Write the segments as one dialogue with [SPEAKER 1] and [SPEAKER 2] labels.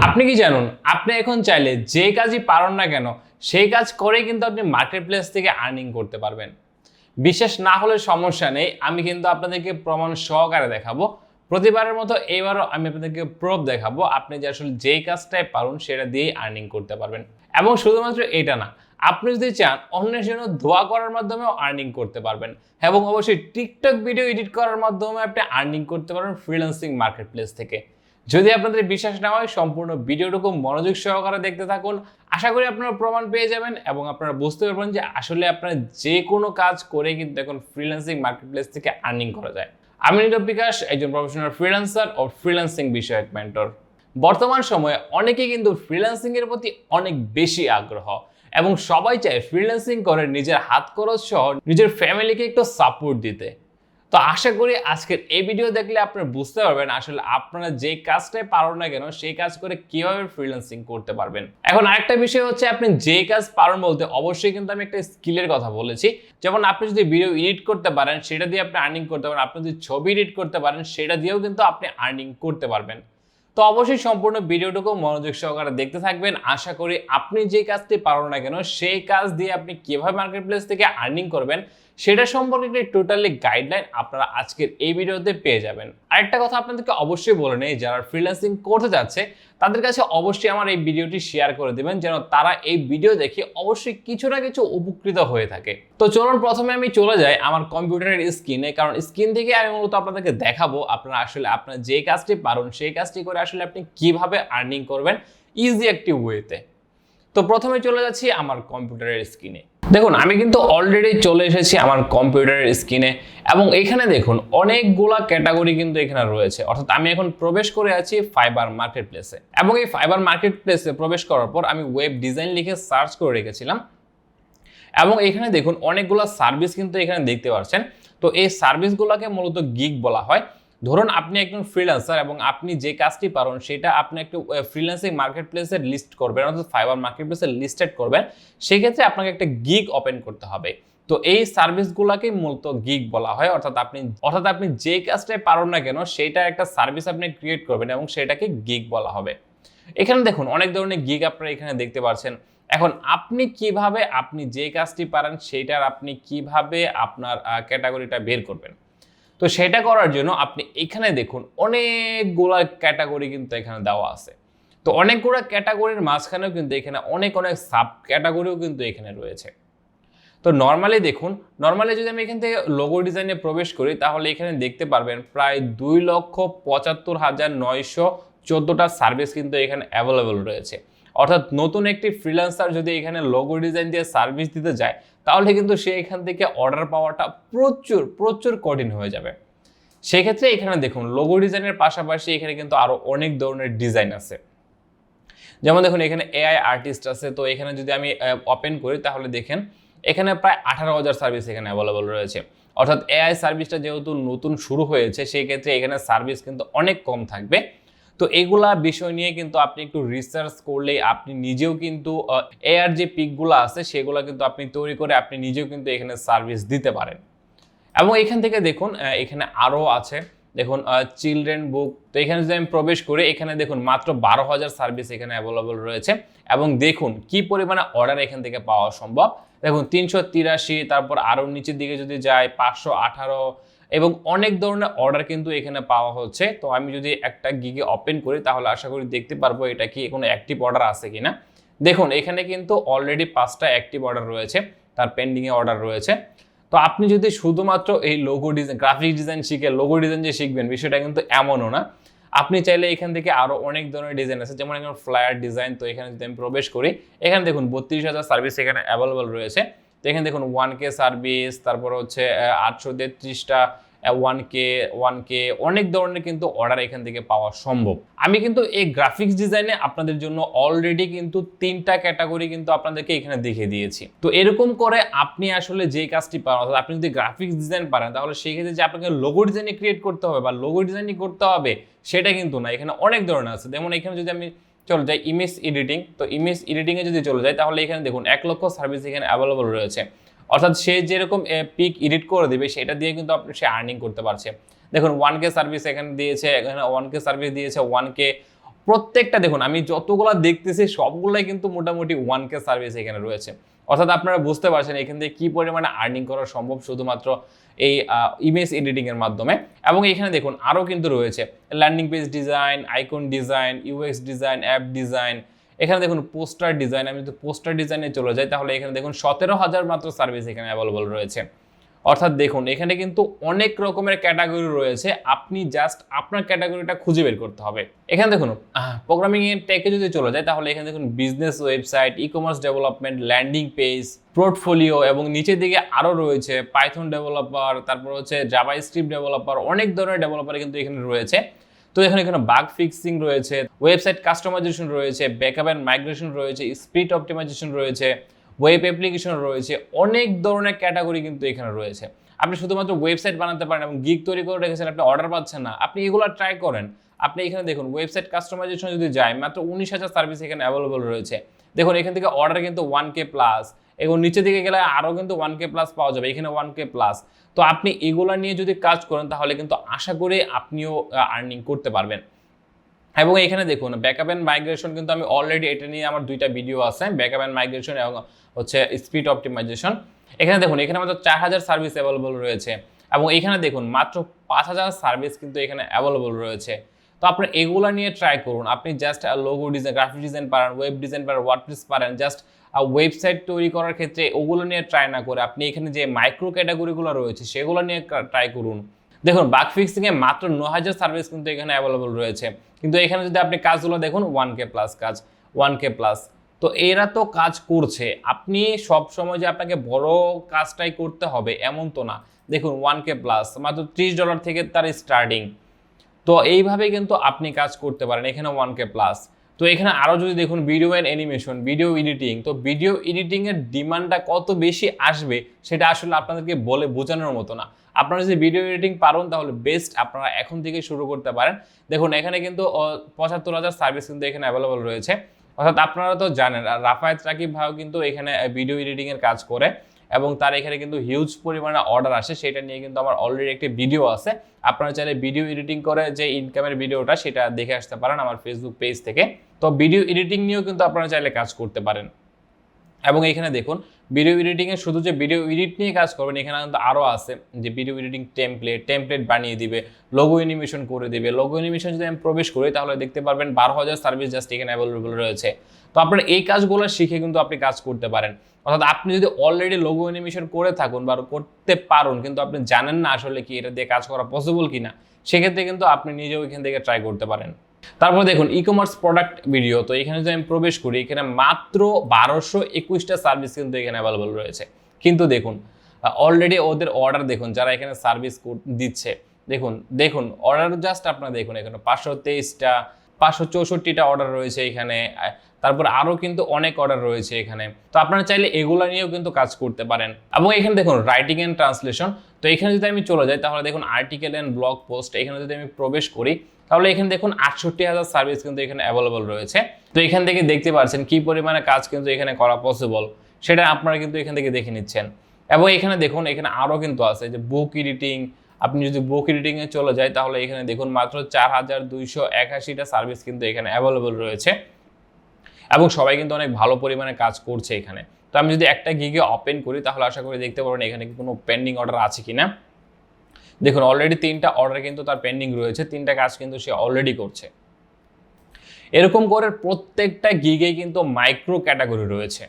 [SPEAKER 1] আপনি কি জানুন, আপনি এখন চাইলে যে কাজই পারেন না কেন সেই কাজ করে কিন্তু আপনি মার্কেট প্লেস থেকে আর্নিং করতে পারবেন। বিশ্বাস না হলে সমস্যা নেই, আমি কিন্তু আপনাদেরকে প্রমাণ সহকারে দেখাবো। প্রতিবারের মতো এবারও আমি আপনাদেরকে প্রুফ দেখাবো আপনি যে আসলে যেই কাজটাই পারুন সেটা দিয়েই আর্নিং করতে পারবেন। এবং শুধুমাত্র এটা না, আপনি যদি চান অন্যের জন্য দোয়া করার মাধ্যমেও আর্নিং করতে পারবেন, এবং অবশ্যই টিকটক ভিডিও এডিট করার মাধ্যমে আপনি আর্নিং করতে পারবেন ফ্রিল্যান্সিং মার্কেট প্লেস থেকে। যদি আপনাদের বিশ্বাস না হয় সম্পূর্ণ ভিডিওটুকু মনোযোগ সহকারে দেখতে থাকুন। আশা করি আপনারা প্রমাণ পেয়ে যাবেন এবং আপনারা বুঝতে পারবেন যে আসলে আপনারা যে কোনো কাজ করে কিন্তু এখন ফ্রিল্যান্সিং মার্কেট প্লেস থেকে আর্নিং করা যায়। আমি নীরব বিকাশ, একজন প্রফেশনাল ফ্রিল্যান্সার ও ফ্রিল্যান্সিং বিষয়ক মেন্টর। বর্তমান সময়ে অনেকেই কিন্তু ফ্রিল্যান্সিং এর প্রতি অনেক বেশি আগ্রহ এবং সবাই চায় ফ্রিল্যান্সিং করে নিজের হাত খরচ সহ নিজের ফ্যামিলিকে একটু সাপোর্ট দিতে। তো আশা করি আজকের এই ভিডিও দেখলে আপনারা বুঝতে পারবেন আসলে আপনারা যে কাজটাই পারেন না কেন সেই কাজ করে কিভাবে ফ্রিল্যান্সিং করতে পারবেন। এখন আরেকটা বিষয় হচ্ছে, আপনি যে কাজ পারেন বলতে অবশ্যই কিন্তু আমি একটা স্কিলের কথা বলেছি। যেমন আপনি যদি ভিডিও এডিট করতে পারেন সেটা দিয়ে আপনি আর্নিং করতে পারেন, আপনি যদি ছবি এডিট করতে পারেন সেটা দিয়েও কিন্তু আপনি আর্নিং করতে পারবেন। তো অবশ্যই সম্পূর্ণ ভিডিওটুকু মনোযোগ সহকারে দেখতে থাকবেন। আশা করি আপনি যে কাজটি পারেন না কেন সেই কাজ দিয়ে আপনি কিভাবে মার্কেট প্লেস থেকে আর্নিং করবেন সেটা সম্পর্কে একটি টোটালি গাইডলাইন আপনারা আজকের এই ভিডিওতে পেয়ে যাবেন। আরেকটা কথা আপনাদেরকে অবশ্যই বলে নেই, যারা ফ্রিল্যান্সিং করতে যাচ্ছে তাদের কাছে অবশ্যই আমার এই ভিডিওটি শেয়ার করে দেবেন যেন তারা এই ভিডিও দেখে অবশ্যই কিছু না কিছু উপকৃত হয়ে থাকে। তো চলুন প্রথমে আমি চলে যাই আমার কম্পিউটারের স্ক্রিনে, কারণ স্ক্রিন থেকে আমি মূলত আপনাদেরকে দেখাবো আপনারা আসলে আপনার যে কাজটি পারেন সেই কাজটি করে আসলে আপনি কিভাবে আর্নিং করবেন ইজি একটি ওয়েতে। তো প্রথমে চলে যাচ্ছি আমার কম্পিউটারের স্ক্রিনে। দেখুন আমি কিন্তু অলরেডি চলে এসেছি আমার কম্পিউটারের স্ক্রিনে এবং এখানে দেখুন অনেকগুলা ক্যাটাগরি কিন্তু এখানে রয়েছে, অর্থাৎ আমি এখন প্রবেশ করে আছি ফাইবার মার্কেট প্লেসে। এবং এই ফাইবার মার্কেট প্লেসে প্রবেশ করার পর আমি ওয়েব ডিজাইন লিখে সার্চ করে রেখেছিলাম এবং এখানে দেখুন অনেকগুলা সার্ভিস কিন্তু এখানে দেখতে পাচ্ছেন। তো এই সার্ভিসগুলোকে মূলত গিগ বলা হয়। ধরুন আপনি একজন ফ্রিল্যান্সার এবং আপনি যে কাজটি পারেন সেটা আপনি একটু ফ্রিল্যান্সিং মার্কেট প্লেসে লিস্ট করবেন, অর্থাৎ ফাইবার মার্কেট প্লেসে লিস্টেড করবেন। সেক্ষেত্রে আপনাকে একটা গিগ ওপেন করতে হবে। তো এই সার্ভিসগুলোকেই মূলত গিগ বলা হয়, অর্থাৎ আপনি যে কাজটাই পারেন না কেন সেটা একটা সার্ভিস আপনি ক্রিয়েট করবেন এবং সেটাকে গিগ বলা হবে। এখানে দেখুন অনেক ধরনের গিগ আপনারা এখানে দেখতে পাচ্ছেন। এখন আপনি কিভাবে আপনি যে কাজটি পারেন সেইটার আপনি কিভাবে আপনার ক্যাটাগরিটা বের করবেন, তো সেটা করার জন্য আপনি এখানে দেখুন অনেকগুলো ক্যাটাগরি কিন্তু এখানে দেওয়া আছে। তো অনেকগুলো ক্যাটাগরির মাঝখানেও কিন্তু এখানে অনেক সাব ক্যাটাগরিও কিন্তু এখানে রয়েছে। তো নর্মালি দেখুন, যদি আমি এখান থেকে লোগো ডিজাইনে প্রবেশ করি তাহলে এখানে দেখতে পারবেন প্রায় 2,75,914টা সার্ভিস কিন্তু এখানে অ্যাভেলেবল রয়েছে। অর্থাৎ নতুন একটি ফ্রিল্যান্সার যদি এখানে লোগো ডিজাইন দিয়ে সার্ভিস দিতে যায় তাহলে কিন্তু সে এখান থেকে অর্ডার পাওয়াটা প্রচুর কঠিন হয়ে যাবে। সেক্ষেত্রে এখানে দেখুন লোগো ডিজাইনের পাশাপাশি এখানে কিন্তু আরো অনেক ধরনের ডিজাইন আছে। যেমন দেখুন এখানে এআই আর্টিস্ট আছে। তো এখানে যদি আমি ওপেন করি তাহলে দেখেন এখানে প্রায় 18,000 সার্ভিস এখানে অ্যাভেলেবল রয়েছে। অর্থাৎ এআই সার্ভিসটা যেহেতু নতুন শুরু হয়েছে সেই ক্ষেত্রে এখানে সার্ভিস কিন্তু অনেক কম থাকবে। তো এগুলা বিষয় নিয়ে কিন্তু আপনি একটু রিসার্চ করলে আপনি নিজেও কিন্তু এআর যে পিকগুলো আছে সেগুলো কিন্তু আপনি তৈরি করে আপনি নিজেও কিন্তু এখানে সার্ভিস দিতে পারেন। এবং এখান থেকে দেখুন এখানে আরও আছে, দেখুন চিলড্রেন বুক। তো এখানে যদি আমি প্রবেশ করি এখানে দেখুন মাত্র 12,000 সার্ভিস এখানে অ্যাভেলেবল রয়েছে এবং দেখুন কি পরিমাণে অর্ডার এখান থেকে পাওয়া সম্ভব। দেখুন 383, তারপর আরও নিচের দিকে যদি যায় 518 এবং অনেক ধরনের অর্ডার কিন্তু এখানে পাওয়া হচ্ছে। তো আমি যদি একটা গিগে ওপেন করি তাহলে আশা করি দেখতে পারবো এটা কি কোনো অ্যাক্টিভ অর্ডার আছে কিনা। দেখুন এখানে কিন্তু অলরেডি 5টা অ্যাক্টিভ অর্ডার রয়েছে, তার পেন্ডিংয়ে অর্ডার রয়েছে। তো আপনি যদি শুধুমাত্র এই লোগো ডিজাইন গ্রাফিক ডিজাইন শিখে লোগো ডিজাইন যে শিখবেন বিষয়টা কিন্তু এমনও না। আপনি চাইলে এখান থেকে আরও অনেক ধরনের ডিজাইন আছে, যেমন এখানে ফ্লায়ার ডিজাইন। তো এখানে যদি আমি প্রবেশ করি এখানে দেখুন 32,000 সার্ভিস এখানে অ্যাভেলেবল রয়েছে। তো এখানে দেখুন 1K সার্ভিস, তারপর হচ্ছে 833টা 1K অনেক ধরনের কিন্তু অর্ডার এখান থেকে পাওয়া সম্ভব। আমি কিন্তু এই গ্রাফিক্স ডিজাইনে আপনাদের জন্য অলরেডি কিন্তু 3টা ক্যাটাগরি কিন্তু আপনাদেরকে এখানে দেখিয়ে দিয়েছি। তো এরকম করে আপনি আসলে যে কাজটি পারেন, অর্থাৎ আপনি যদি গ্রাফিক্স ডিজাইন পারেন তাহলে সেই ক্ষেত্রে যে আপনাকে লোগো ডিজাইনই ক্রিয়েট করতে হবে বা লোগো ডিজাইনই করতে হবে সেটা কিন্তু না। এখানে অনেক ধরনের আছে। যেমন এখানে যদি আমি চলে যাই ইমেজ এডিটিং, তো ইমেজ এডিটিংয়ে যদি চলে যাই তাহলে এখানে দেখুন 1 লক্ষ সার্ভিস এখানে অ্যাভেলেবল রয়েছে। অর্থাৎ সে যেরকম পিক এডিট করে দেবে সেটা দিয়ে কিন্তু আপনি সে আর্নিং করতে পারছে। দেখুন 1K সার্ভিস এখানে দিয়েছে, এখানে 1K সার্ভিস দিয়েছে, 1K প্রত্যেকটা দেখুন আমি যতগুলো দেখতেছি সবগুলাই কিন্তু মোটামুটি 1K সার্ভিস এখানে রয়েছে। অর্থাৎ আপনারা বুঝতে পারছেন এখান থেকে কি পরিমাণে আর্নিং করা সম্ভব শুধুমাত্র এই ইমেজ এডিটিং এর মাধ্যমে। এবং এখানে দেখুন আরও কিন্তু রয়েছে landing page design, icon design, UX design, app design. এখানে দেখুন পোস্টার ডিজাইন, আমি যদি পোস্টার ডিজাইনে চলে যাই তাহলে এখানে দেখুন 17,000 মাত্র সার্ভিস এখানে অ্যাভেলেবল রয়েছে। অর্থাৎ দেখুন এখানে কিন্তু অনেক রকমের ক্যাটাগরি রয়েছে, আপনি জাস্ট আপনার ক্যাটাগরিটা খুঁজে বের করতে হবে। এখানে দেখুন প্রোগ্রামিং এর টেকে যদি চলে যায় তাহলে এখানে দেখুন business website, e commerce development, landing page, portfolio এবং নিচের দিকে আরও রয়েছে পাইথন ডেভেলপার, তারপর হচ্ছে জাভাস্ক্রিপ্ট ডেভেলপার, অনেক ধরনের ডেভেলপার কিন্তু এখানে রয়েছে। তো এখানে বাগ ফিক্সিং রয়েছে, ওয়েবসাইট কাস্টমাইজেশন রয়েছে, ব্যাকআপ এন্ড মাইগ্রেশন রয়েছে, স্পিড অপটিমাইজেশন রয়েছে, ওয়েব অ্যাপ্লিকেশন রয়েছে, অনেক ধরনের ক্যাটাগরি কিন্তু এখানে রয়েছে। আপনি শুধুমাত্র ওয়েবসাইট বানাতে পারেন এবং গিগ তৈরি করে রেখেছেন, আপনি অর্ডার পাচ্ছেন না, আপনি এগুলো ট্রাই করেন। আপনি এখানে দেখুন ওয়েবসাইট কাস্টমাইজেশন যদি যায় মাত্র 19,000 সার্ভিস এখানে অ্যাভেলেবল রয়েছে। দেখুন এখান থেকে অর্ডার কিন্তু 1K প্লাস, এবং নিচে দিকে গেলে আরও কিন্তু 1K প্লাস পাওয়া যাবে, এখানে 1K প্লাস। তো আপনি এগুলা নিয়ে যদি কাজ করেন তাহলে কিন্তু আশা করি আপনিও আর্নিং করতে পারবেন। এবং এখানে দেখুন ব্যাকআপ এন্ড মাইগ্রেশন কিন্তু আমি অলরেডি এটা নিয়ে আমার 2টা ভিডিও আছে, ব্যাকআপ এন্ড মাইগ্রেশন এবং হচ্ছে স্পিড অপটিমাইজেশন। এখানে দেখুন এখানে মাত্র 4,000 সার্ভিস অ্যাভেলেবল রয়েছে, এবং এখানে দেখুন মাত্র 5,000 সার্ভিস কিন্তু এখানে অ্যাভেলেবল রয়েছে। তো আপনি এগুলা নিয়ে ট্রাই করুন। আপনি just logo design, graphic design পারেন, ওয়েব ডিজাইন পারেন, ওয়ার্ডপ্রেস পারেন, জাস্ট ওয়েবসাইট তৈরি করার ক্ষেত্রে ওগুলো নিয়ে ট্রাই না করে আপনি এখানে যে মাইক্রো ক্যাটাগরিগুলো রয়েছে সেগুলো নিয়ে ট্রাই করুন। দেখুন বাগ ফিক্সিংয়ে মাত্র 9,000 সার্ভিস কিন্তু এখানে অ্যাভেলেবল রয়েছে, কিন্তু এখানে যদি আপনি কাজগুলো দেখুন 1K প্লাস কাজ, 1K প্লাস। তো এরা তো কাজ করছে, আপনি সব সময় যে আপনাকে বড় কাজটাই করতে হবে এমন তো না। দেখুন 1K প্লাস মাত্র $30 থেকে তার স্টার্টিং। তো এইভাবে কিন্তু আপনি কাজ করতে পারেন, এখানে 1K প্লাস। তো এখানে আরও যদি দেখুন video and animation, video editing, তো ভিডিও এডিটিংয়ের ডিমান্ডটা কত বেশি আসবে সেটা আসলে আপনাদেরকে বলে বোঝানোর মতো না। আপনারা যদি ভিডিও এডিটিং পারেন তাহলে বেস্ট, আপনারা এখন থেকে শুরু করতে পারেন। দেখুন এখানে কিন্তু 75,000 সার্ভিস কিন্তু এখানে অ্যাভেলেবল রয়েছে। অর্থাৎ আপনারা তো জানেন রাফায়েত রাকিব ভাইও কিন্তু এখানে ভিডিও এডিটিংয়ের কাজ করে, এবং তার এখানে কিন্তু হিউজ পরিমাণে অর্ডার আসে, সেটা নিয়ে কিন্তু আমার অলরেডি একটি ভিডিও আছে। আপনারা চাইলে ভিডিও এডিটিং করে যে ইনকামের ভিডিওটা সেটা দেখে আসতে পারেন আমার ফেসবুক পেজ থেকে। তো ভিডিও এডিটিং নিয়েও কিন্তু আপনারা চাইলে কাজ করতে পারেন। এবং এখানে দেখুন ভিডিও এডিটিংয়ে শুধু যে ভিডিও এডিট নিয়ে কাজ করবেন, এখানে কিন্তু আরও আছে যে ভিডিও এডিটিং টেমপ্লেট বানিয়ে দিবে, লোগো অ্যানিমেশন করে দিবে। লোগো অ্যানিমেশন যদি আমি প্রবেশ করি তাহলে দেখতে পারবেন 12,000 সার্ভিস জাস্ট এখানে অ্যাভেলেবল রয়েছে। তো আপনারা এই কাজগুলো শিখে কিন্তু আপনি কাজ করতে পারেন। অর্থাৎ আপনি যদি অলরেডি লোগো অ্যানিমেশন করে থাকুন বা করতে পারেন কিন্তু আপনি জানেন না আসলে কি এটা দিয়ে কাজ করা পসিবল কিনা, সেক্ষেত্রে কিন্তু আপনি নিজেও এখান থেকে ট্রাই করতে পারেন। তারপর দেখুন ই কমার্স প্রোডাক্ট ভিডিও, তো এখানে যদি আমি প্রবেশ করি এখানে মাত্র 1221টা সার্ভিস কিন্তু এখানে অ্যাভেলেবল রয়েছে। কিন্তু দেখুন অলরেডি ওদের অর্ডার দেখুন যারা এখানে সার্ভিস দিচ্ছে, দেখুন অর্ডার জাস্ট আপনারা দেখুন এখানে 523টা 564টা অর্ডার রয়েছে এখানে, তারপর আরও কিন্তু অনেক অর্ডার রয়েছে এখানে। তো আপনারা চাইলে এগুলো নিয়েও কিন্তু কাজ করতে পারেন। এবং এখানে দেখুন রাইটিং অ্যান্ড ট্রান্সলেশন, তো এখানে যদি আমি চলে যাই তাহলে দেখুন আর্টিকেল অ্যান্ড ব্লগ পোস্ট, এখানে যদি আমি প্রবেশ করি তাহলে এখানে দেখুন 68,000 সার্ভিস কিন্তু এখানে অ্যাভেলেবল রয়েছে। তো এখান থেকে দেখতে পাচ্ছেন কি পরিমাণে কাজ কিন্তু এখানে করা পসিবল, সেটা আপনারা কিন্তু এখান থেকে দেখে নিচ্ছেন। এবং এখানে দেখুন এখানে আরও কিন্তু আছে যে বুক এডিটিং, আপনি যদি বুক এডিটিংয়ে চলে যায় তাহলে এখানে দেখুন মাত্র 4,281টা সার্ভিস কিন্তু এখানে অ্যাভেলেবল রয়েছে, এবং সবাই কিন্তু অনেক ভালো পরিমাণে কাজ করছে এখানে। তো আমি যদি একটা গিগে ওপেন করি তাহলে আশা করি দেখতে পারবেন এখানে কি কোনো পেন্ডিং অর্ডার আছে কিনা। দেখুন অলরেডি 3টা অর্ডার কিন্তু তার পেন্ডিং রয়েছে, 3টা কাজ কিন্তু সে অলরেডি করছে। এরকম করে প্রত্যেকটা গিগেই কিন্তু মাইক্রো ক্যাটাগরি রয়েছে।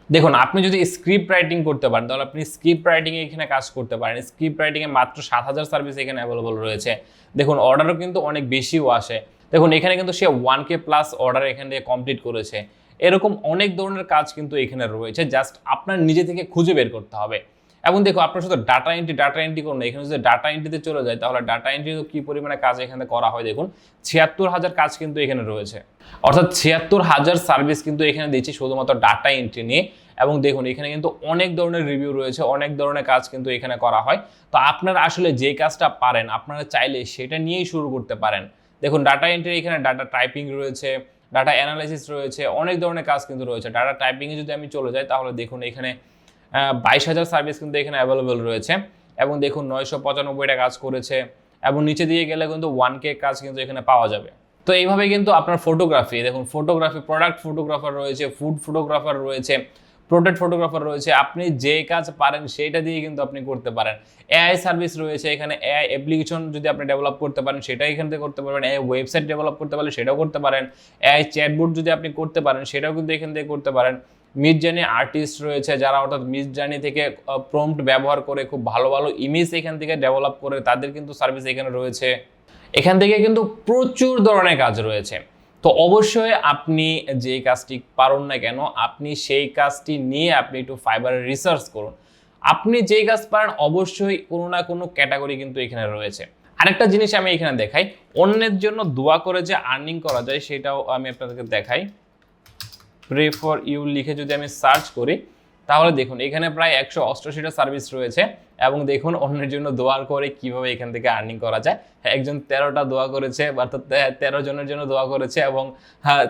[SPEAKER 1] দেখুন আপনি যদি স্ক্রিপ্ট রাইটিং করতে পারেন তাহলে আপনি স্ক্রিপ্ট রাইটিংয়ে এখানে কাজ করতে পারেন। স্ক্রিপ্ট রাইটিংয়ে মাত্র 7,000 সার্ভিস এখানে অ্যাভেলেবল রয়েছে। দেখুন অর্ডারও কিন্তু অনেক বেশিও আসে। দেখুন এখানে কিন্তু সে 1K প্লাস অর্ডার এখান থেকে কমপ্লিট করেছে। এরকম অনেক ধরনের কাজ কিন্তু এখানে রয়েছে, জাস্ট আপনার নিজে থেকে খুঁজে বের করতে হবে। এবং দেখো আপনার শুধু ডাটা এন্ট্রি করুন, এখানে যদি ডাটা এন্ট্রিতে চলে যায় তাহলে ডাটা এন্ট্রি কি পরিমাণে কাজ এখানে করা হয় দেখুন 76,000 কাজ কিন্তু এখানে রয়েছে। অর্থাৎ 76,000 সার্ভিস কিন্তু এখানে দিচ্ছি শুধুমাত্র ডাটা এন্ট্রি নিয়ে। এবং দেখুন এখানে কিন্তু অনেক ধরনের রিভিউ রয়েছে, অনেক ধরনের কাজ কিন্তু এখানে করা হয়। তো আপনারা আসলে যে কাজটা পারেন আপনারা চাইলে সেটা নিয়েই শুরু করতে পারেন। দেখুন ডাটা এন্ট্রি, এখানে ডাটা টাইপিং রয়েছে, ডাটা অ্যানালাইসিস রয়েছে, অনেক ধরনের কাজ কিন্তু রয়েছে। ডাটা টাইপিংয়ে যদি আমি চলে যাই তাহলে দেখুন এখানে 22,000 সার্ভিস কিন্তু এখানে অ্যাভেলেবেল রয়েছে। এবং দেখুন 995টা কাজ করেছে, এবং নিচে দিয়ে গেলে কিন্তু 1K কাজ কিন্তু এখানে পাওয়া যাবে। তো এইভাবে কিন্তু আপনার ফটোগ্রাফি, দেখুন ফটোগ্রাফি, প্রোডাক্ট ফটোগ্রাফার রয়েছে, ফুড ফটোগ্রাফার রয়েছে, প্রোডাক্ট ফটোগ্রাফার রয়েছে, আপনি যে কাজ পারেন সেটা দিয়ে কিন্তু আপনি করতে পারেন। এআই সার্ভিস রয়েছে এখানে, এআই অ্যাপ্লিকেশন যদি আপনি ডেভেলপ করতে পারেন সেটাই এখান থেকে করতে পারবেন, এআই ওয়েবসাইট ডেভেলপ করতে পারলে সেটাও করতে পারেন, এআই চ্যাটবোর্ড যদি আপনি করতে পারেন সেটাও কিন্তু এখান থেকে করতে পারেন। মিডজার্নি আর্টিস্ট রয়েছে যারা অর্থাৎ মিডজার্নি থেকে প্রম্পট ব্যবহার করে খুব ভালো ভালো ইমেজ এখান থেকে ডেভেলপ করে, তাদের কিন্তু সার্ভিস এখানে রয়েছে। এখান থেকে কিন্তু প্রচুর ধরনের কাজ রয়েছে। তো অবশ্যই আপনি যে কাজটি পারুন না কেন, আপনি সেই কাজটি নিয়ে আপনি একটু ফাইবারে রিসার্চ করুন। আপনি যেই কাজ পারেন অবশ্যই কোনো না কোনো ক্যাটাগরি কিন্তু এখানে রয়েছে। আরেকটা জিনিস আমি এখানে দেখাই, অন্যের জন্য দোয়া করে যে আর্নিং করা যায় সেটাও আমি আপনাদেরকে দেখাই। প্রে ফর ইউ লিখে যদি আমি সার্চ করি তাহলে দেখুন এখানে প্রায় 188টা সার্ভিস রয়েছে এবং দেখুন অন্যের জন্য দোয়া করে কিভাবে এখান থেকে আর্নিং করা যায়। একজন 13টা দোয়া করেছে, অর্থাৎ 13 জনের জন্য দোয়া করেছে এবং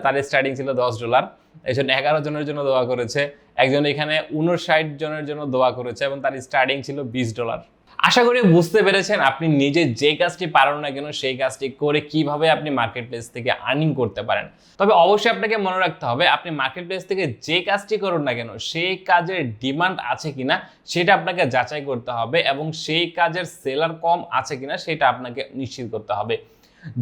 [SPEAKER 1] তার স্টার্টিং ছিল $10, একজন 11 জনের জন্য দোয়া করেছে, একজন এখানে 59 জনের জন্য দোয়া করেছে এবং তার স্টার্টিং ছিল $20। আশা করি বুঝতে পেরেছেন আপনি নিজে যে কাজটি পারেন না কেন সেই কাজটি করে কিভাবে আপনি মার্কেট প্লেস থেকে আর্নিং করতে পারেন। তবে অবশ্যই আপনাকে মনে রাখতে হবে আপনি মার্কেট প্লেস থেকে যে কাজটি করুন না কেন সেই কাজের ডিমান্ড আছে কিনা সেটা আপনাকে যাচাই করতে হবে এবং সেই কাজের সেলার কম আছে কিনা সেটা আপনাকে নিশ্চিত করতে হবে।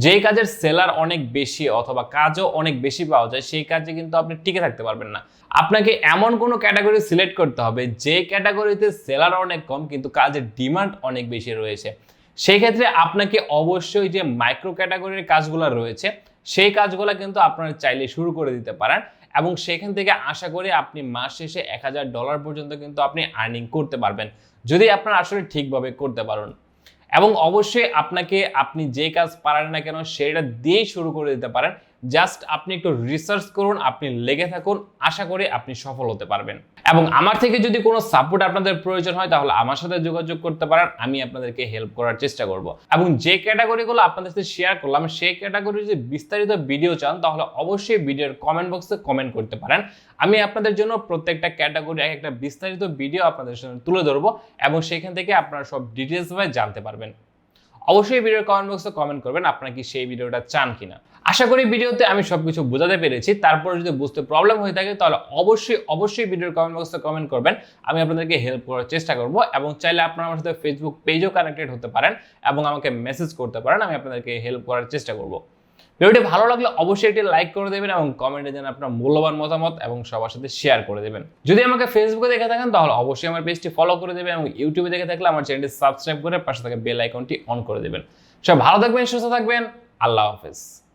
[SPEAKER 1] যে কাজের সেলার অনেক বেশি অথবা কাজও অনেক বেশি পাওয়া যায় সেই কাজে কিন্তু আপনি টিকে থাকতে পারবেন না। আপনাকে এমন কোনো ক্যাটাগরি সিলেক্ট করতে হবে যে ক্যাটাগরিতে সেলার অনেক কম কিন্তু কাজের ডিমান্ড অনেক বেশি রয়েছে। সেই ক্ষেত্রে আপনাকে অবশ্যই যে মাইক্রো ক্যাটাগরির কাজগুলো রয়েছে সেই কাজগুলো কিন্তু আপনারা চাইলে শুরু করে দিতে পারেন এবং সেখান থেকে আশা করি আপনি মাস শেষে $1000 পর্যন্ত কিন্তু আপনি আর্নিং করতে পারবেন যদি আপনারা আসলে ঠিকভাবে করতে পারেন। এবং অবশ্যই আপনাকে আপনি যে কাজ পারেন না কেন সেটা দিয়েই শুরু করে দিতে পারেন। জাস্ট আপনি একটু রিসার্চ করুন, আপনি লেগে থাকুন, আশা করি আপনি সফল হতে পারবেন। এবং আমার থেকে যদি কোনো সাপোর্ট আপনাদের প্রয়োজন হয় তাহলে আমার সাথে যোগাযোগ করতে পারেন, আমি আপনাদেরকে হেল্প করার চেষ্টা করব। এবং যে ক্যাটাগরিগুলো আপনাদের সাথে শেয়ার করলাম সেই ক্যাটাগরির যে বিস্তারিত ভিডিও চান তাহলে অবশ্যই ভিডিওর কমেন্ট বক্সে কমেন্ট করতে পারেন। আমি আপনাদের জন্য প্রত্যেকটা ক্যাটাগরি একটা বিস্তারিত ভিডিও আপনাদের সামনে তুলে ধরবো এবং সেখান থেকে আপনারা সব ডিটেলস ভাবে জানতে পারবেন। অবশ্যই ভিডিওর কমেন্ট বক্সে কমেন্ট করবেন আপনারা কি সেই ভিডিওটা চান কিনা। আশা করি ভিডিওতে আমি সবকিছু বোঝাতে পেরেছি। তারপরে যদি বুঝতে প্রবলেম হয়ে থাকে তাহলে অবশ্যই ভিডিওর কমেন্ট বক্সে কমেন্ট করবেন, আমি আপনাদেরকে হেল্প করার চেষ্টা করব। এবং চাইলে আপনারা আমার সাথে ফেসবুক পেজও কানেক্টেড হতে পারেন এবং আমাকে মেসেজ করতে পারেন, আমি আপনাদেরকে হেল্প করার চেষ্টা করব। ভিডিওটি ভালো লাগলে অবশ্যই একটি লাইক করে দেবেন এবং কমেন্টে যেন আপনার মূল্যবান মতামত এবং সবার সাথে শেয়ার করে দেবেন। যদি আমাকে ফেসবুকে দেখে থাকেন তাহলে অবশ্যই আমার পেজটি ফলো করে দেবেন এবং ইউটিউবে দেখে থাকলে আমার চ্যানেলটি সাবস্ক্রাইব করে পাশে থাকা বেল আইকনটি অন করে দেবেন। সব ভালো থাকবেন, সুস্থ থাকবেন, আল্লাহ হাফেজ।